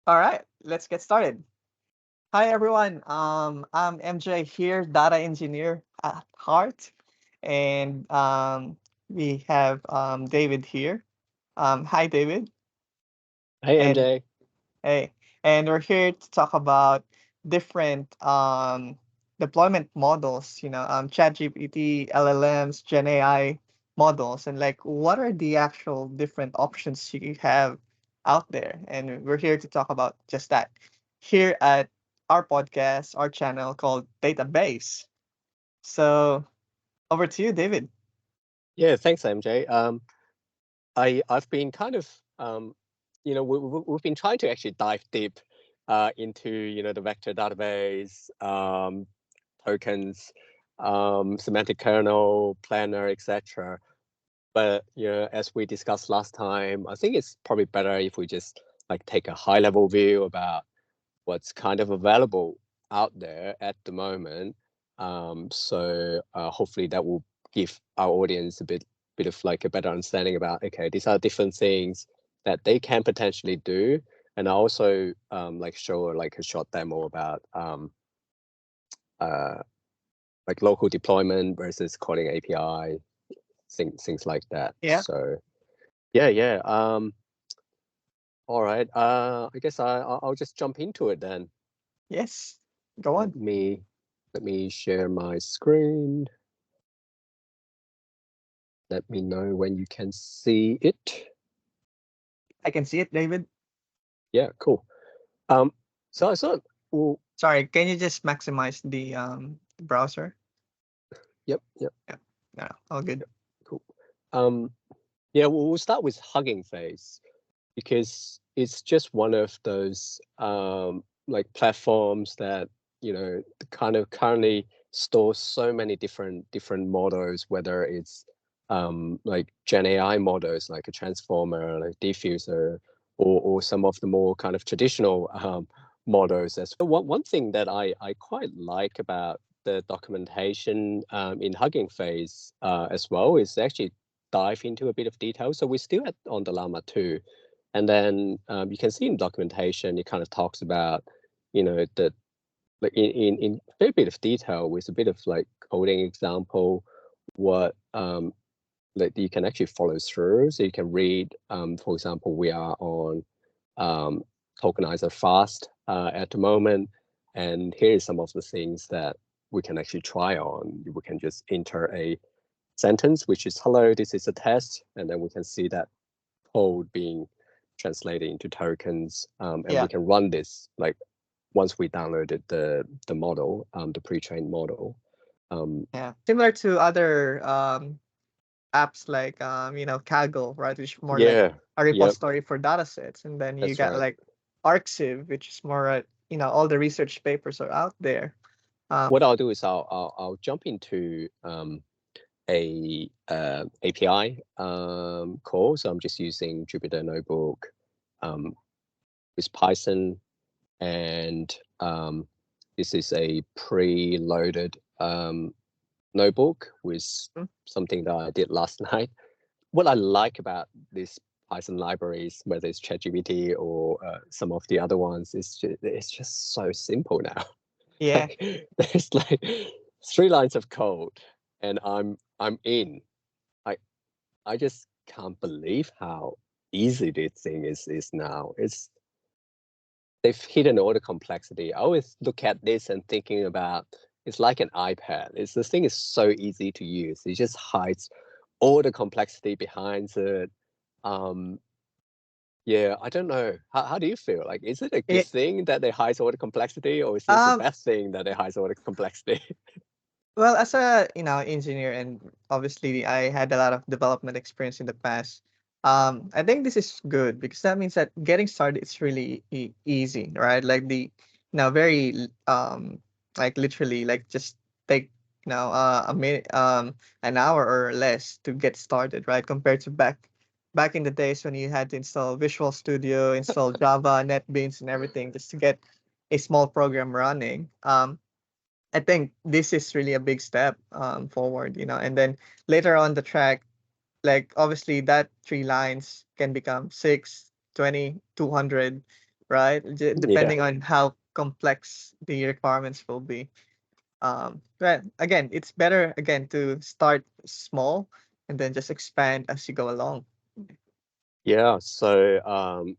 All right, let's get started. Hi everyone. I'm MJ here, data engineer at heart, and we have David here. Hi David, Hey and MJ. hey, and we're here to talk about different deployment models. ChatGPT, LLMs, Gen AI models, and like what are the actual different options you have out there? And we're here to talk about just that here at our podcast, our channel called Database. So over to you, David. Yeah, thanks MJ. I've been kind of we've been trying to actually dive deep into the vector database, tokens, semantic kernel, planner, etc. But as we discussed last time, I think it's probably better if we just like take a high level view about what's kind of available out there at the moment. So hopefully that will give our audience a bit of like a better understanding about, okay, these are different things that they can potentially do, and I also like show like a short demo about uh, like local deployment versus calling API, things like that. Yeah. So yeah. All right. I guess I'll just jump into it then. Yes. Go Let on. me let me share my screen. Let me know when you can see it. I can see it, David. Yeah, cool. Um, so I thought, well, Sorry, can you just maximize the browser? yep, Yeah. No, all good. yep, cool. Um, yeah, we'll start with Hugging Face because it's just one of those like platforms that kind of currently stores so many different models, whether it's like Gen AI models like a transformer, like diffuser, or some of the more kind of traditional models as well. One thing that I quite like about the documentation in Hugging Face as well is actually dive into a bit of detail. So we're still on the Llama 2. And then you can see in documentation, it kind of talks about, the like in a fair bit of detail with a bit of like coding example, what like you can actually follow through. So you can read, for example, we are on um, tokenizer fast at the moment, and here is some of the things that we can actually try on. We can just enter a sentence, which is hello, this is a test, and then we can see that code being translated into tokens, and we Yeah. can run this like once we downloaded the model, the pre-trained model. Um, Yeah. Similar to other apps like Kaggle, right, which is more like yeah, a yep, repository for data sets, and then you that's got right. like Arxiv, which is more all the research papers are out there. What I'll do is I'll jump into a API call. So I'm just using Jupyter Notebook um, with Python, and this is a pre-loaded notebook with Mm. something that I did last night. What I like about this Python libraries, whether it's ChatGPT or some of the other ones, is it's just so simple now. Yeah. Like there's like 3 lines of code, and I'm in. I I just can't believe how easy this thing is now. They've hidden all the complexity. I always look at this and thinking about it's like an iPad. It's this thing is so easy to use. It just hides all the complexity behind it. Um, yeah, I don't know. How do you feel? Like, is it a good It, thing that they hide all the complexity, or is this a um. bad thing that they hide all the complexity? Well, as a engineer, and obviously I had a lot of development experience in the past. I think this is good because that means that getting started is really easy, right? Like very like literally like just take a minute, an hour or less to get started, right? Compared to back in the days when you had to install Visual Studio, install Java, NetBeans, and everything just to get a small program running. I think this is really a big step forward, and then later on the track, like obviously that 3 lines can become 6, 20, 200. right? Yeah. Depending on how complex the requirements will be. But again, it's better again to start small and then just expand as you go along. Yeah, so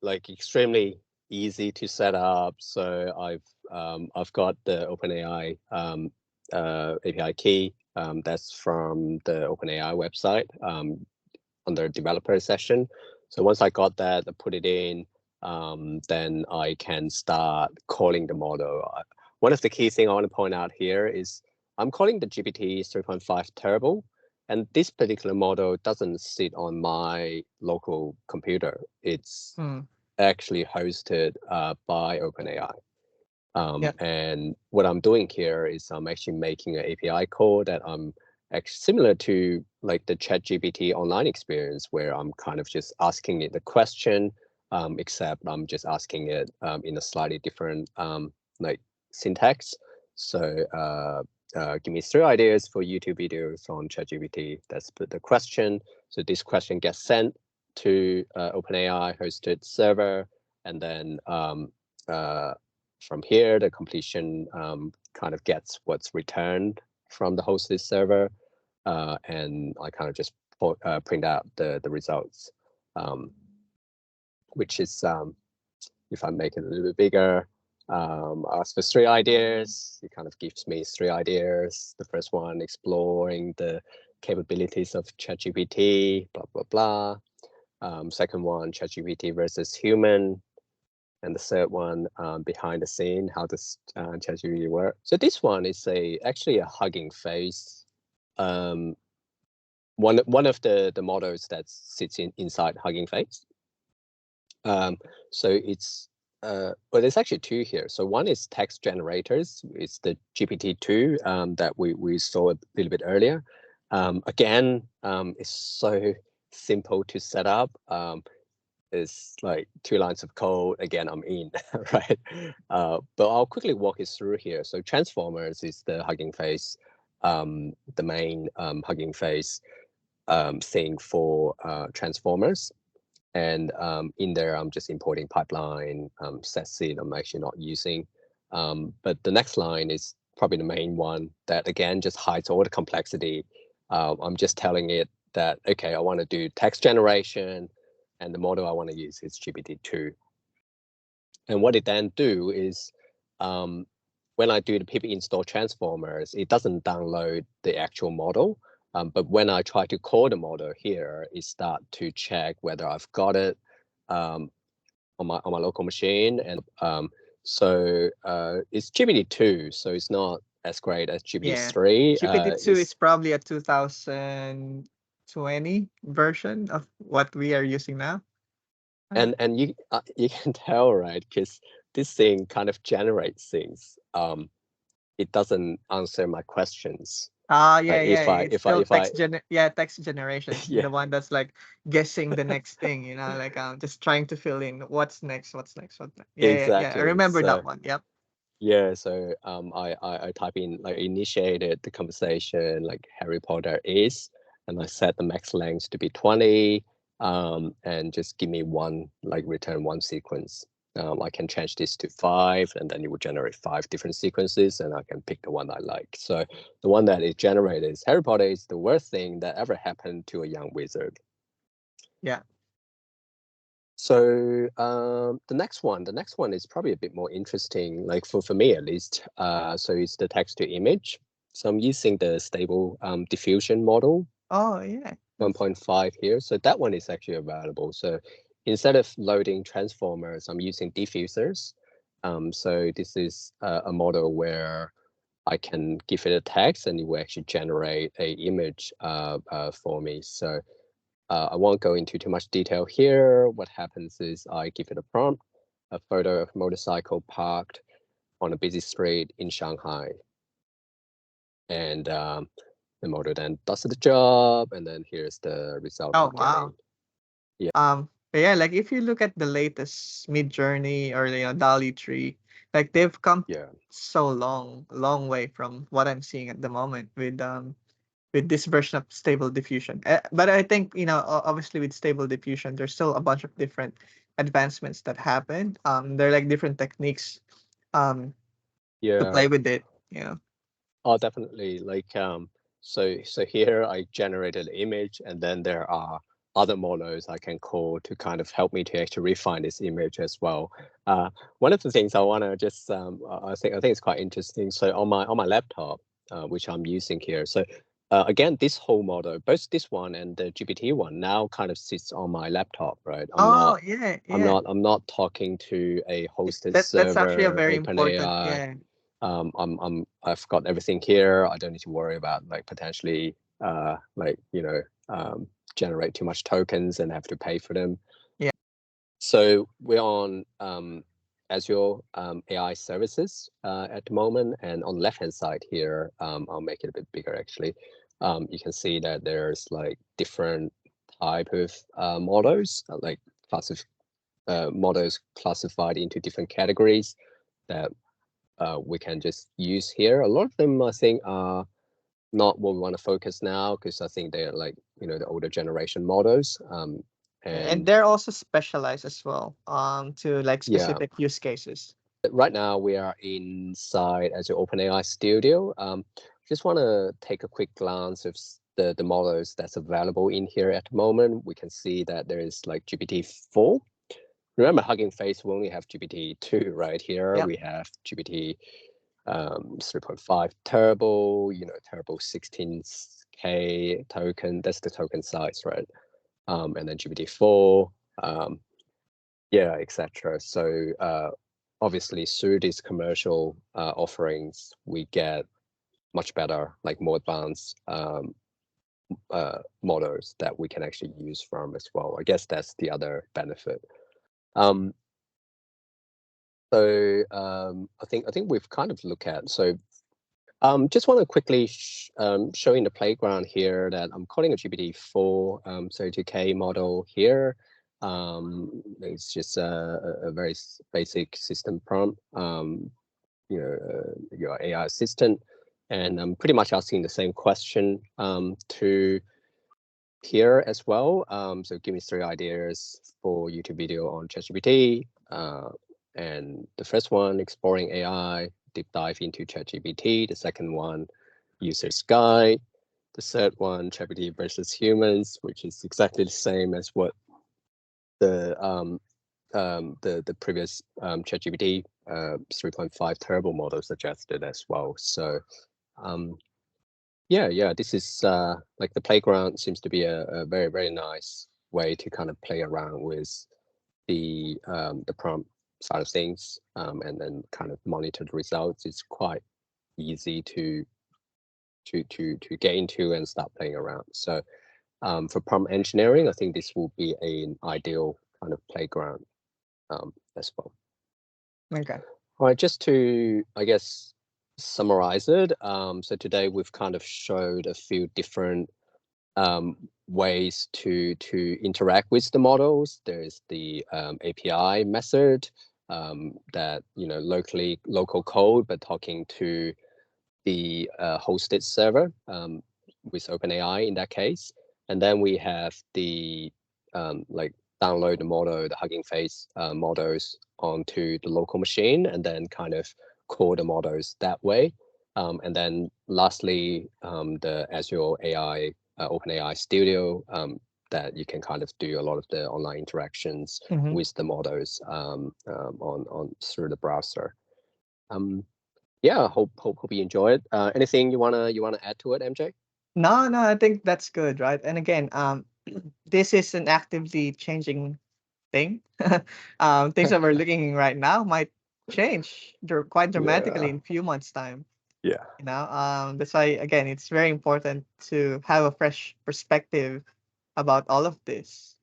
like extremely easy to set up. So I've got the OpenAI API key. That's from the OpenAI website under developer session. So once I got that, I put it in, then I can start calling the model. One of the key things I want to point out here is I'm calling the GPT 3.5 Turbo. And this particular model doesn't sit on my local computer. It's actually hosted by OpenAI. Yeah. And what I'm doing here is I'm actually making an API call that I'm actually similar to like the ChatGPT online experience, where I'm kind of just asking it the question, except I'm just asking it in a slightly different like syntax. So give me 3 ideas for YouTube videos on ChatGPT. That's the question. So this question gets sent to OpenAI hosted server, and then from here, the completion kind of gets what's returned from the hosted server, and I kind of just print out the results, which is, if I make it a little bit bigger, ask for 3 ideas. It kind of gives me 3 ideas. The first one, exploring the capabilities of ChatGPT, blah, blah, blah. Second one, ChatGPT versus human. And the third one, behind the scene, how does ChatGPT work? So this one is actually a Hugging Face. One of the models that sits inside Hugging Face. So it's well, there's actually 2 here. So one is text generators. It's the GPT-2 that we saw a little bit earlier. Again, it's so simple to set up. Is like 2 lines of code. Again, I'm in, right? But I'll quickly walk you through here. So transformers is the Hugging Face, the main Hugging Face thing for transformers. And in there, I'm just importing pipeline, set seed I'm actually not using. But the next line is probably the main one that, again, just hides all the complexity. I'm just telling it that, okay, I want to do text generation, and the model I want to use is GPT-2. And what it then do is, when I do the pip install transformers, it doesn't download the actual model. But when I try to call the model here, it start to check whether I've got it on my local machine. And so it's GPT-2, so it's not as great as GPT-3. GPT-2 is probably a 2020 version of what we are using now. And you can tell, right? Because this thing kind of generates things. It doesn't answer my questions. It's still text generation. Yeah. The one that's like guessing the next thing, like just trying to fill in what's next. Exactly. I remember that one. Yep. Yeah, so I type in like initiated the conversation like Harry Potter is, and I set the max length to be 20, and just give me one, like return 1 sequence. I can change this to 5, and then it will generate 5 different sequences, and I can pick the one I like. So the one that it generated is Harry Potter is the worst thing that ever happened to a young wizard. Yeah. So the next one is probably a bit more interesting, like for me at least. So it's the text to image. So I'm using the stable diffusion model. Oh yeah. 1.5 here. So that one is actually available. So instead of loading transformers, I'm using diffusers. So this is a model where I can give it a text and it will actually generate a image for me. So I won't go into too much detail here. What happens is I give it a prompt, a photo of motorcycle parked on a busy street in Shanghai. And the model then does the job, and then here's the result I'm wow. getting. But yeah, like if you look at the latest Midjourney or DALL-E 3, like they've come so long way from what I'm seeing at the moment with this version of stable diffusion. But I think obviously with stable diffusion, there's still a bunch of different advancements that happened. There are like different techniques to Yeah. play with it. You know. Oh, definitely. Like, so here I generated an image, and then there are other models I can call to kind of help me to actually refine this image as well. One of the things I want to just, I think it's quite interesting. So on my laptop, which I'm using here, so again, this whole model, both this one and the GPT one, now kind of sits on my laptop, right? Oh yeah, yeah. I'm not talking to a hosted That's actually a server, very important. OpenAI. Yeah. I've got everything here. I don't need to worry about like potentially like generate too much tokens and have to pay for them. Yeah. So we're on Azure AI services at the moment, and on the left hand side here, I'll make it a bit bigger actually. You can see that there's like different type of models, like models classified into different categories that we can just use here. A lot of them, I think, are not what we want to focus now, because I think they're like, the older generation models. And And they're also specialized as well to like yeah, specific use cases. right now we are inside Azure OpenAI Studio. Just want to take a quick glance of the models that's available in here at the moment. We can see that there is like GPT-4. Remember, Hugging Face, we only have GPT-2 right here. Yep. We have GPT 3.5 Turbo, Turbo 16K token. That's the token size, right? And then GPT-4, yeah, etc. So obviously through these commercial offerings, we get much better, like more advanced models that we can actually use from as well. I guess that's the other benefit. I think we've kind of looked at. So just want to quickly show in the playground here that I'm calling a GPT-4 32K model here. It's just a very basic system prompt, your AI assistant. And I'm pretty much asking the same question to here as well. So give me 3 ideas for YouTube video on ChatGPT. And the first one, exploring AI, deep dive into ChatGPT. The second one, user's guide. The third one, ChatGPT versus humans, which is exactly the same as what the previous ChatGPT 3.5 Turbo model suggested as well. So yeah, this is like the playground seems to be a very, very nice way to kind of play around with the prompt side of things, and then kind of monitor the results. It's quite easy to get into and start playing around. So for prompt engineering, I think this will be an ideal kind of playground as well. Okay. All right, just to, I guess, summarize it. So today we've kind of showed a few different ways to interact with the models. There's the API method that local code, but talking to the hosted server with OpenAI in that case. And then we have the like download the model, the Hugging Face models onto the local machine, and then kind of call the models that way. And then lastly, the Azure AI OpenAI Studio that you can kind of do a lot of the online interactions with the models on through the browser. Yeah, hope you enjoy it. Anything you wanna add to it, MJ? No, no, I think that's good, right? And again, this is an actively changing thing. Things that we're looking right now might change quite dramatically Yeah. in a few months' time. Yeah. That's why again, it's very important to have a fresh perspective about all of this.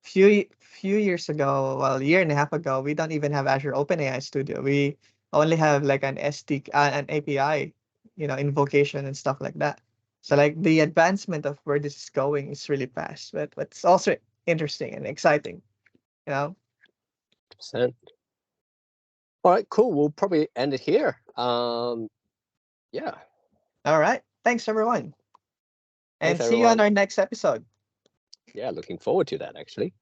Few years ago, well, a year and a half ago, we don't even have Azure OpenAI Studio. We only have like an an API, invocation and stuff like that. So like the advancement of where this is going is really fast, but it's also interesting and exciting. You know. 100%. All right, cool. We'll probably end it here. Yeah. All right. Thanks everyone, and Thanks, see you on everyone. our next episode. Yeah, looking forward to that actually.